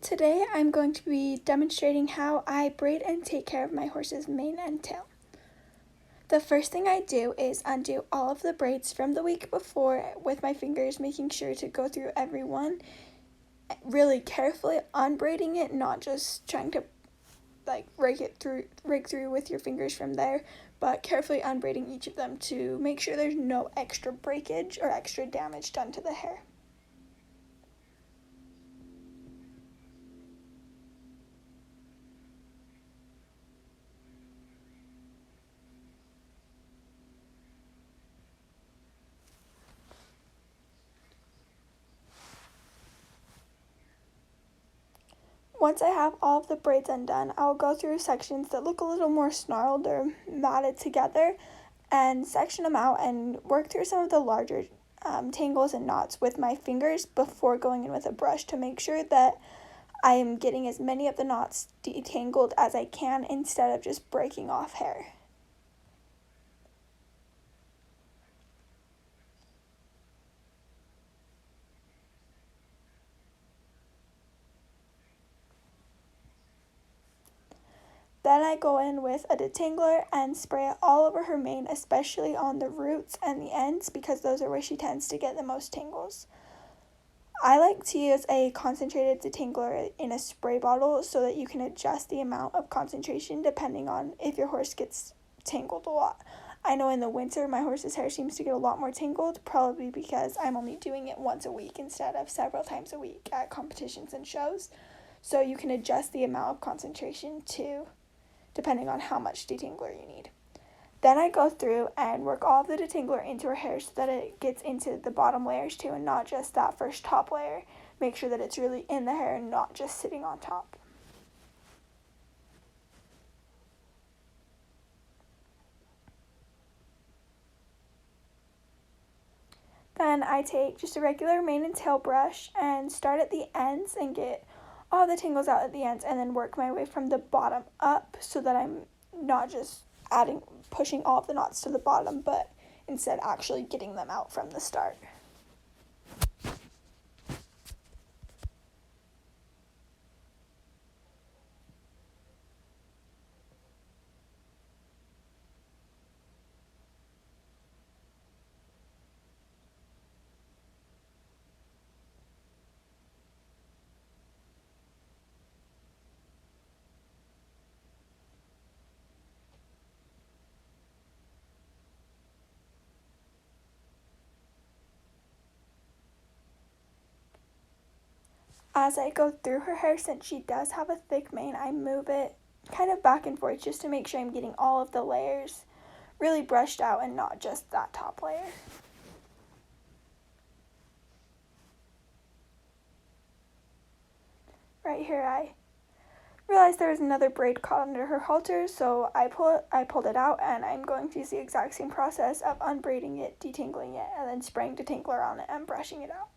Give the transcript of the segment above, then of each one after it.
Today I'm going to be demonstrating how I braid and take care of my horse's mane and tail. The first thing I do is undo all of the braids from the week before with my fingers, making sure to go through every one really carefully, unbraiding it, not just trying to rake through with your fingers from there, but carefully unbraiding each of them to make sure there's no extra breakage or extra damage done to the hair. Once I have all of the braids undone, I'll go through sections that look a little more snarled or matted together and section them out and work through some of the larger tangles and knots with my fingers before going in with a brush to make sure that I am getting as many of the knots detangled as I can instead of just breaking off hair. Then I go in with a detangler and spray it all over her mane, especially on the roots and the ends because those are where she tends to get the most tangles. I like to use a concentrated detangler in a spray bottle so that you can adjust the amount of concentration depending on if your horse gets tangled a lot. I know in the winter my horse's hair seems to get a lot more tangled, probably because I'm only doing it once a week instead of several times a week at competitions and shows. So you can adjust the amount of concentration too, depending on how much detangler you need. Then I go through and work all of the detangler into her hair so that it gets into the bottom layers too and not just that first top layer. Make sure that it's really in the hair and not just sitting on top. Then I take just a regular mane and tail brush and start at the ends and get all the tangles out at the ends and then work my way from the bottom up so that I'm not just pushing all of the knots to the bottom, but instead actually getting them out from the start. As I go through her hair, since she does have a thick mane, I move it kind of back and forth just to make sure I'm getting all of the layers really brushed out and not just that top layer. Right here I realized there was another braid caught under her halter, so I pulled it out, and I'm going to use the exact same process of unbraiding it, detangling it, and then spraying detangler on it and brushing it out.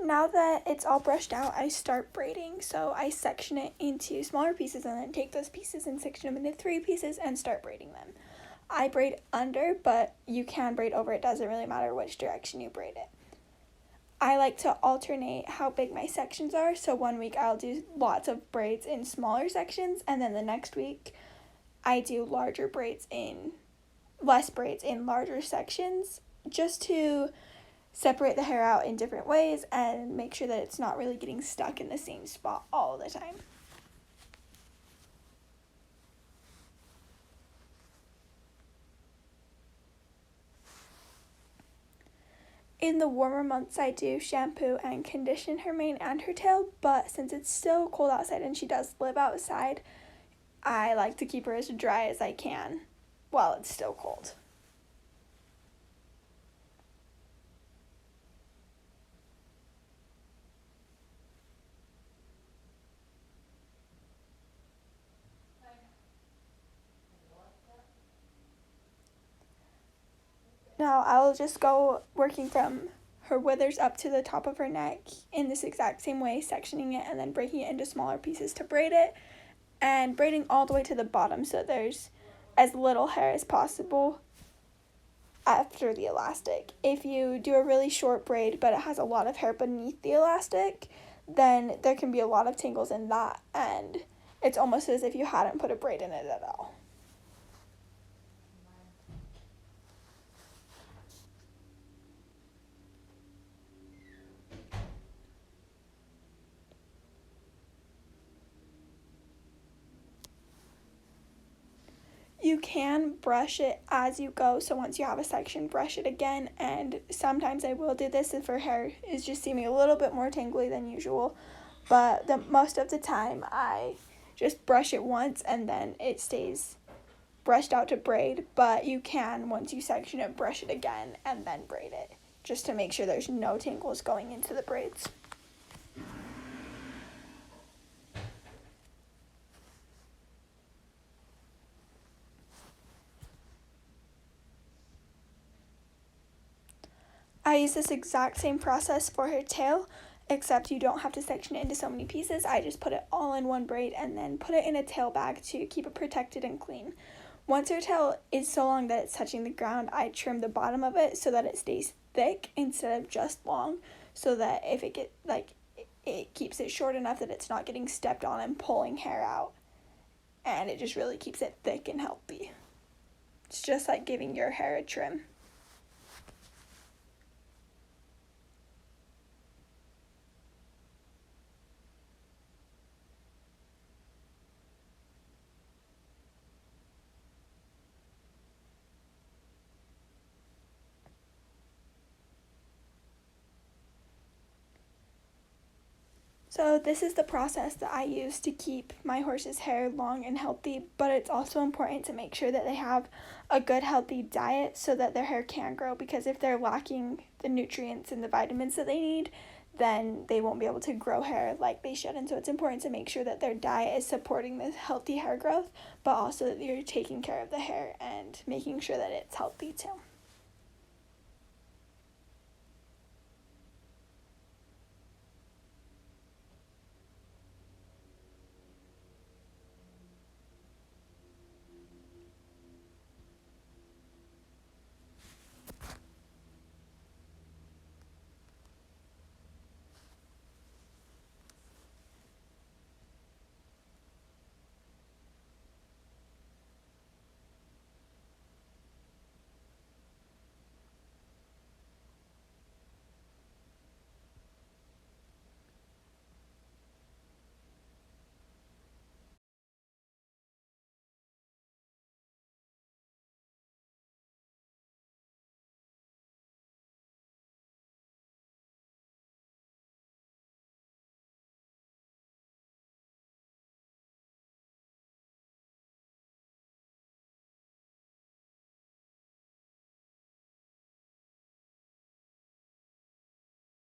Now that it's all brushed out, I start braiding. So I section it into smaller pieces and then take those pieces and section them into 3 pieces and start braiding them. I braid under, but you can braid over. It doesn't really matter which direction you braid it. I like to alternate how big my sections are. So one week I'll do lots of braids in smaller sections, and then the next week I do less braids in larger sections, just to separate the hair out in different ways and make sure that it's not really getting stuck in the same spot all the time. In the warmer months, I do shampoo and condition her mane and her tail, but since it's still cold outside and she does live outside, I like to keep her as dry as I can while it's still cold. Now I will just go working from her withers up to the top of her neck in this exact same way, sectioning it and then breaking it into smaller pieces to braid it, and braiding all the way to the bottom so there's as little hair as possible after the elastic. If you do a really short braid but it has a lot of hair beneath the elastic, then there can be a lot of tangles in that, and it's almost as if you hadn't put a braid in it at all. You can brush it as you go, so once you have a section, brush it again, and sometimes I will do this if her hair is just seeming a little bit more tangly than usual, but most of the time I just brush it once and then it stays brushed out to braid, but you can, once you section it, brush it again and then braid it, just to make sure there's no tangles going into the braids. I use this exact same process for her tail, except you don't have to section it into so many pieces. I just put it all in one braid and then put it in a tail bag to keep it protected and clean. Once her tail is so long that it's touching the ground, I trim the bottom of it so that it stays thick instead of just long, so that if it keeps it short enough that it's not getting stepped on and pulling hair out, and it just really keeps it thick and healthy. It's just like giving your hair a trim. So this is the process that I use to keep my horse's hair long and healthy, but it's also important to make sure that they have a good healthy diet so that their hair can grow, because if they're lacking the nutrients and the vitamins that they need, then they won't be able to grow hair like they should. And so it's important to make sure that their diet is supporting this healthy hair growth, but also that you're taking care of the hair and making sure that it's healthy too.